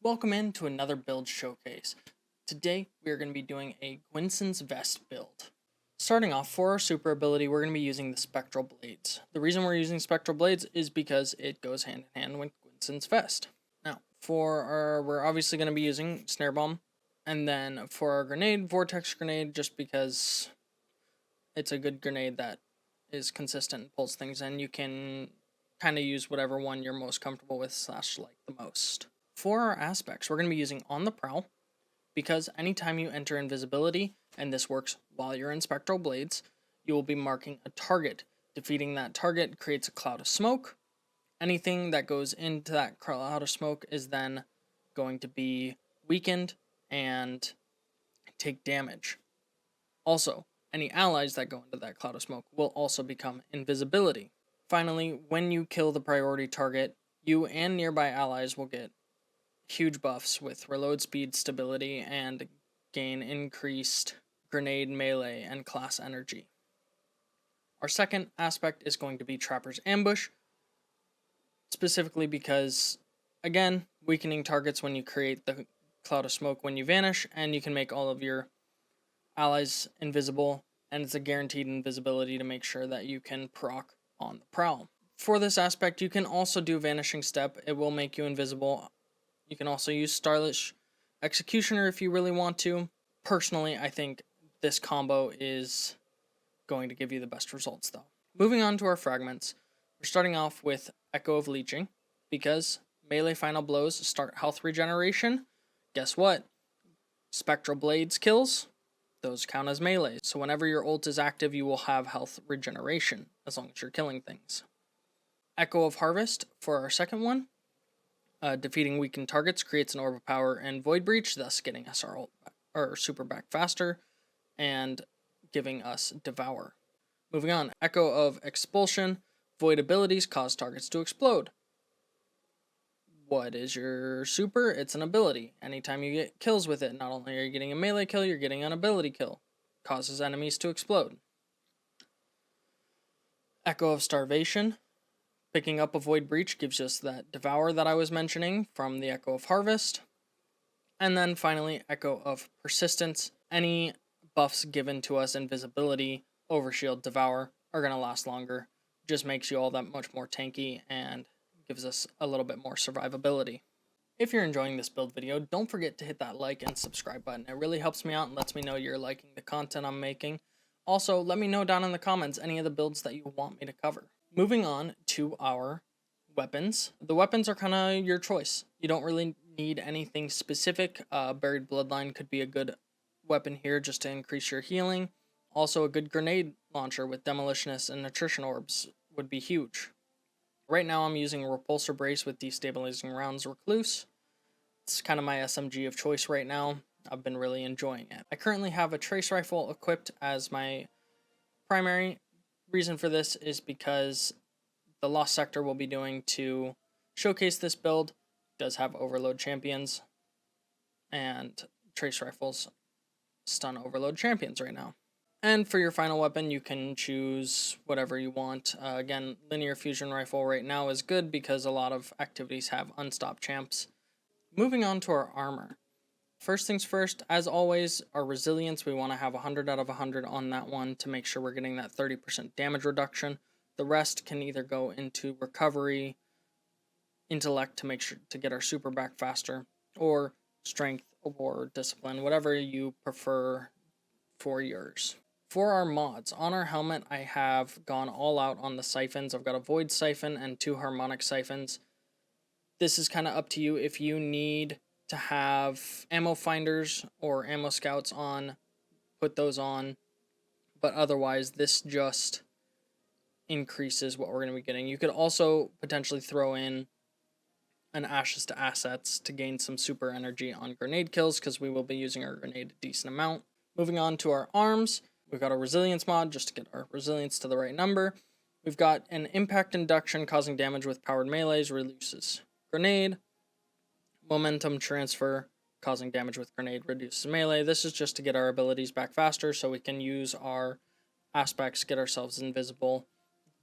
Welcome into another build showcase. Today we are going to be doing a Gwisin's Vest build. Starting off, for our super ability, we're going to be using the Spectral Blades. The reason we're using Spectral Blades is because it goes hand in hand with Gwisin's Vest. Now, we're obviously going to be using Snare Bomb, and then for our grenade, Vortex Grenade, just because it's a good grenade that is consistent and pulls things in. You can kind of use whatever one you're most comfortable with / like the most. For our aspects, we're going to be using On the Prowl, because anytime you enter invisibility, and this works while you're in Spectral Blades, you will be marking a target. Defeating that target creates a cloud of smoke. Anything that goes into that cloud of smoke is then going to be weakened and take damage. Also, any allies that go into that cloud of smoke will also become invisibility. Finally, when you kill the priority target, you and nearby allies will get huge buffs with reload speed, stability, and gain increased grenade, melee, and class energy. Our second aspect is going to be Trapper's Ambush, specifically because, again, weakening targets when you create the cloud of smoke when you vanish, and you can make all of your allies invisible, and it's a guaranteed invisibility to make sure that you can proc On the Prowl. For this aspect, you can also do Vanishing Step. It will make you invisible. You can also use Stylish Executioner if you really want to. Personally, I think this combo is going to give you the best results, though. Moving on to our fragments, we're starting off with Echo of Leeching, because melee final blows start health regeneration. Guess what? Spectral Blades kills, those count as melee. So whenever your ult is active, you will have health regeneration, as long as you're killing things. Echo of Harvest for our second one. Defeating weakened targets creates an Orb of Power and Void Breach, thus getting us our super back faster and giving us Devour. Moving on, Echo of Expulsion. Void abilities cause targets to explode. What is your super? It's an ability. Anytime you get kills with it, not only are you getting a melee kill, you're getting an ability kill. Causes enemies to explode. Echo of Starvation. Picking up a Void Breach gives us that Devour that I was mentioning from the Echo of Harvest. And then finally, Echo of Persistence. Any buffs given to us, Invisibility, Overshield, Devour, are going to last longer. Just makes you all that much more tanky and gives us a little bit more survivability. If you're enjoying this build video, don't forget to hit that like and subscribe button. It really helps me out and lets me know you're liking the content I'm making. Also, let me know down in the comments any of the builds that you want me to cover. Moving on to our weapons. The weapons are kind of your choice. You don't really need anything specific. Buried Bloodline could be a good weapon here just to increase your healing. Also, a good grenade launcher with Demolitionist and Attrition Orbs would be huge. Right now I'm using a Repulsor Brace with Destabilizing Rounds Recluse. It's kind of my SMG of choice right now. I've been really enjoying it. I currently have a Trace Rifle equipped as my primary. Reason for this is because the Lost Sector we'll be doing to showcase this build does have Overload champions, and Trace Rifles stun Overload champions right now. And for your final weapon, you can choose whatever you want. Again, Linear Fusion Rifle right now is good because a lot of activities have Unstop champs. Moving on to our armor. First things first, as always, our resilience, we want to have 100 out of 100 on that one to make sure we're getting that 30% damage reduction. The rest can either go into recovery, intellect to make sure to get our super back faster, or strength or discipline, whatever you prefer for yours. For our mods, on our helmet, I have gone all out on the siphons. I've got a Void Siphon and 2 Harmonic Siphons. This is kind of up to you. If you need to have ammo finders or ammo scouts on, put those on. But otherwise, this just increases what we're going to be getting. You could also potentially throw in an Ashes to Assets to gain some super energy on grenade kills, because we will be using our grenade a decent amount. Moving on to our arms, we've got a resilience mod just to get our resilience to the right number. We've got an impact induction causing damage with powered melees, releases grenade. Momentum transfer causing damage with grenade, reduces melee. This is just to get our abilities back faster so we can use our aspects, get ourselves invisible,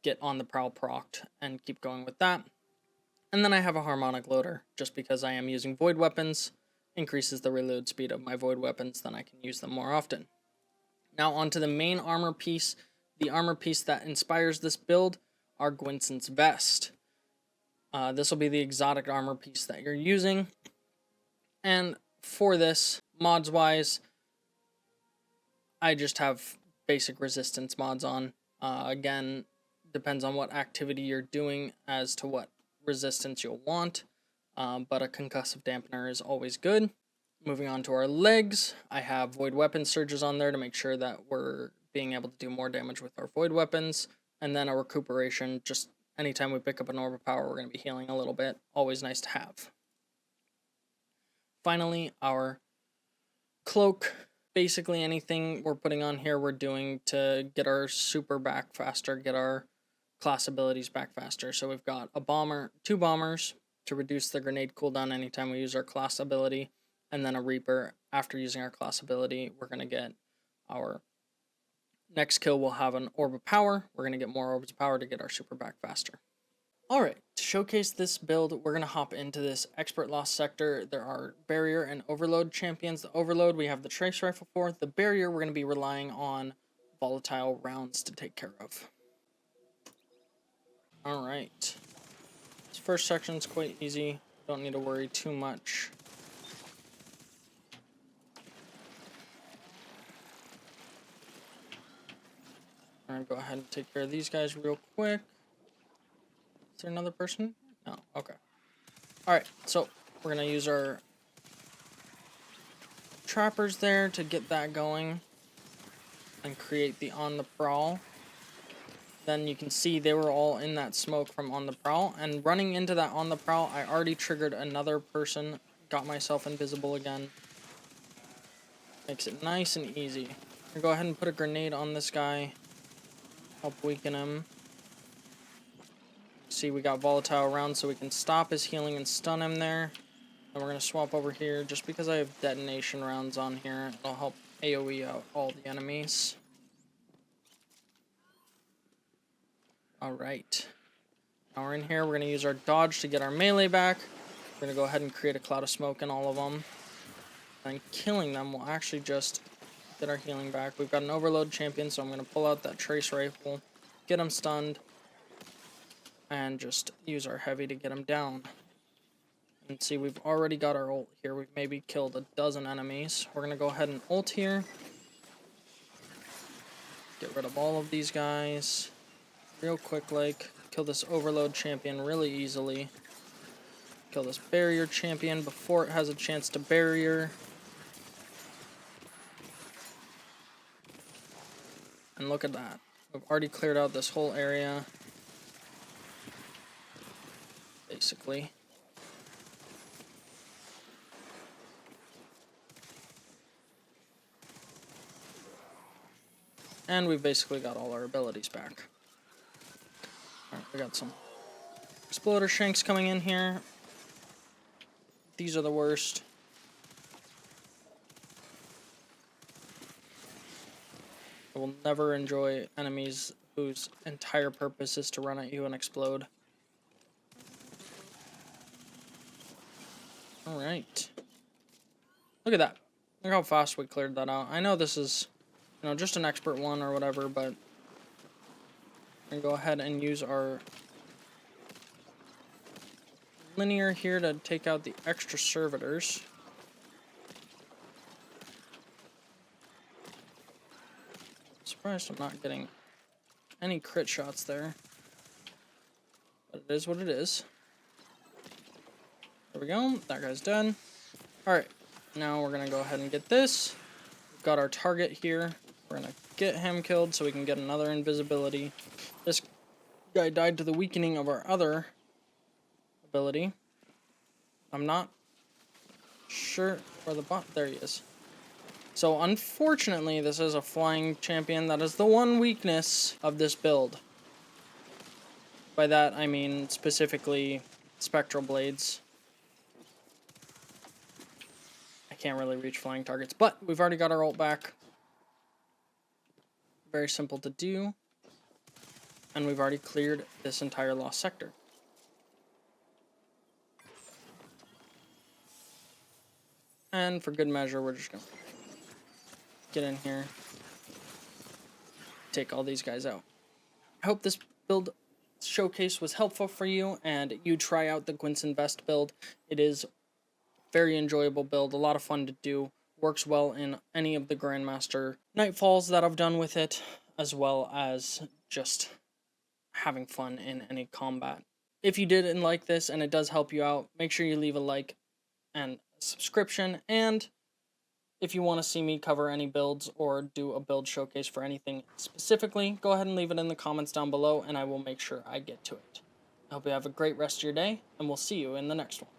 get on the prowl procced, and keep going with that. And then I have a harmonic loader, just because I am using void weapons, increases the reload speed of my void weapons, then I can use them more often. Now onto the main armor piece. The armor piece that inspires this build are Gwisin's vest. This will be the exotic armor piece that you're using. And for this, mods wise, I just have basic resistance mods on. Again, depends on what activity you're doing as to what resistance you'll want, but a concussive dampener is always good. Moving on to our legs, I have void weapon surges on there to make sure that we're being able to do more damage with our void weapons, and then a recuperation. Just anytime we pick up an orb of power, we're going to be healing a little bit. Always nice to have. Finally, our cloak. Basically anything we're putting on here we're doing to get our super back faster, get our class abilities back faster. So we've got a bomber, 2 bombers to reduce the grenade cooldown anytime we use our class ability, and then a reaper. After using our class ability, we're going to get our next kill will have an orb of power. We're going to get more orbs of power to get our super back faster. Alright, to showcase this build, we're going to hop into this Expert Lost sector. There are Barrier and Overload champions. The Overload we have the Trace Rifle for. The Barrier we're going to be relying on volatile rounds to take care of. Alright. This first section is quite easy. Don't need to worry too much. I'm going to go ahead and take care of these guys real quick. Is there another person? No, okay. Alright, so we're going to use our trappers there to get that going and create the On the Prowl. Then you can see they were all in that smoke from On the Prowl, and running into that On the Prowl, I already triggered another person, got myself invisible again. Makes it nice and easy. I'm gonna go ahead and put a grenade on this guy, help weaken him. See, we got volatile rounds so we can stop his healing and stun him there. And we're going to swap over here just because I have detonation rounds on here. It'll help AoE out all the enemies. Alright. Now we're in here. We're going to use our dodge to get our melee back. We're going to go ahead and create a cloud of smoke in all of them. And killing them will actually just get our healing back. We've got an overload champion, so I'm going to pull out that trace rifle, get him stunned, and just use our heavy to get him down. And see, we've already got our ult here. We've maybe killed a dozen enemies. We're going to go ahead and ult here. Get rid of all of these guys. Real quick, like, kill this overload champion really easily. Kill this barrier champion before it has a chance to barrier. And look at that. We've already cleared out this whole area. Basically. And we've basically got all our abilities back. Alright, we got some exploder shanks coming in here. These are the worst. I will never enjoy enemies whose entire purpose is to run at you and explode. Alright. Look at that. Look how fast we cleared that out. I know this is, you know, just an expert one or whatever, but I'm going to go ahead and use our linear here to take out the extra servitors. Surprised I'm not getting any crit shots there. But it is what it is. There we go. That guy's dead. Alright. Now we're going to go ahead and get this. We've got our target here. We're going to get him killed so we can get another invisibility. This guy died to the weakening of our other ability. I'm not sure where the bot... There he is. So unfortunately, this is a flying champion. That is the one weakness of this build. By that, I mean specifically Spectral blades. I can't really reach flying targets, but we've already got our ult back. Very simple to do. And we've already cleared this entire lost sector. And for good measure, we're just going to get in here, take all these guys out. I hope this build showcase was helpful for you, and you try out the Gwisin Vest build. It is a very enjoyable build, a lot of fun to do, works well in any of the Grandmaster Nightfalls that I've done with it, as well as just having fun in any combat. If you did and like this and it does help you out, make sure you leave a like and a subscription, and if you want to see me cover any builds or do a build showcase for anything specifically, go ahead and leave it in the comments down below and I will make sure I get to it. I hope you have a great rest of your day, and we'll see you in the next one.